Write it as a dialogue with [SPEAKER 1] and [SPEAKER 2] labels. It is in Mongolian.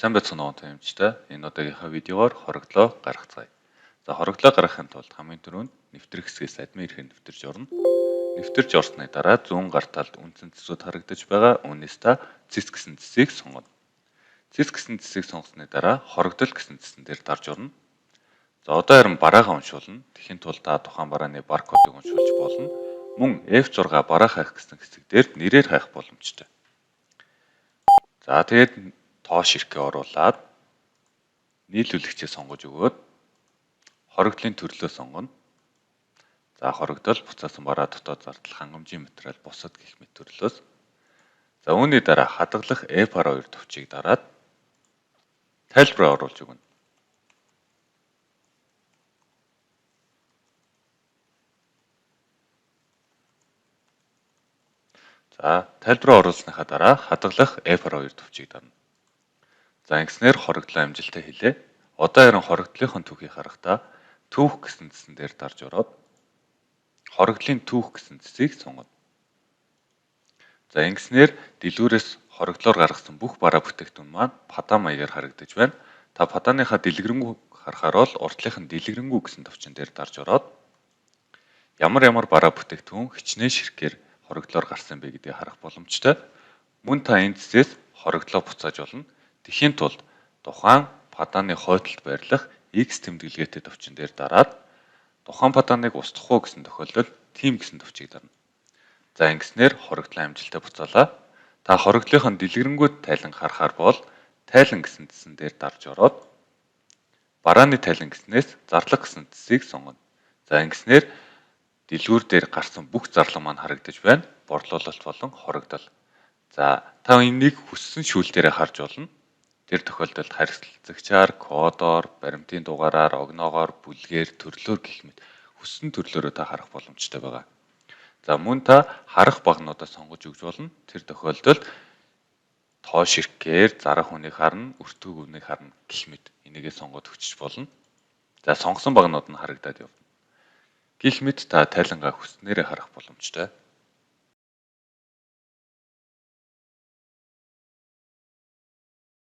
[SPEAKER 1] Сайн байцгаана уу таамжтай. Энэ удаагийнхаа видеогоор хорогдлоо гаргацгаая. За хорогдлоо гаргахын тулд хамгийн түрүүнд нэвтрэх хэсгээс админ эрхийг нэвтэрж орно. Нэвтэрж орсны дараа зүүн гар талд үндсэн цэсүүд харагдаж байгаа. Үүнээс та цэс гэсэн цэсийг сонгоно. Цэс гэсэн цэсийг сонгосны дараа хорогдол гэсэн цэсэн дээр дарж орно. За одоо харин бараагаа уншуулна. Тэхийн тулд та тухайн барааны баркодыг уншуулж болно. Мөн F6 бараа хайх гэсэн хэсэг дээр нэрээр хайх боломжтой. За тэгээд тоош ирхээ оруулаад нийлүүлэгчээ сонгож өгөөд хорогдлын төрлөө сонгоно. За хорогдол буцаасан бараа дотоод зардал хангамжийн материал бусад гэх мэт төрлөөс. За үүний дараа хадгалах F2 төвчийг дараад тайлбараа оруулж өгнө. За тайлбараа оруулсныхаа дараа хадгалах F2 төвчийг дарна. За ингэснээр хорогдлоо амжилттай хийлээ. Одоо харин хорогдлынхон түүхийг харахдаа түүх гэсэн цэсэн дээр дарж ороод хорогдлын түүх гэсэн цэсийг сонгоно. За ингэснээр дэлгүүрээс хорогдлоор гаргасан бүх бараа бүтээгдэхүүн маань падаа маягаар харагдаж байна. Та падааныхаа дэлгэрэнгүй харахаар бол уртлынх нь дэлгэрэнгүй гэсэн товчон дээр дарж ороод ямар бараа бүтээгдэхүүн хичнээн ширхгээр хорогдлоор гарсан бэ гэдгийг харах боломжтой. Мөн та энэ цэсээс хорогдлоо буцааж болно. Тэхийн тулд тухайн падааны хойдолд байрлах X тэмдэглэгээтэй товчон дээр дараад тухайн падааныг устгах уу гэсэн тохиолдолд тийм гэсэн товчийг дарна. За ингэснээр хорогдлын амжилттай буцаалаа. Та хорогдлынхон дэлгэрэнгүй тайлан харахаар бол тайлан гэсэн цэсэн дээр дарж ороод барааны тайлан гэснээс зарлах гэсэн цэсийг сонгоно. За ингэснээр дэлгүүр дээр гарсан бүх зарлага маань харагдаж байна. Борлуулалт болон хорогдол. За та энийг хүссэн шүүл дээрээ харж болно. Тэр тохиолдолд харилцагчаар, кодоор, баримтын дугаараар, огноогоор, бүлгээр, төрлөөр гэх мэт хүссэн төрлөөрөө та харах боломжтой байгаа. За мөн та харах багнуудаа сонгож өгч болно. Тэр тохиолдолд тоош иргээр зарах хүнийг харна, өртөг хүнийг харна гэх мэт энийгээ сонгоод өгч болно. За сонгосон багнууд нь харагдаад явна. Гэх мэт та тайлангаа хүснээрээ харах боломжтой.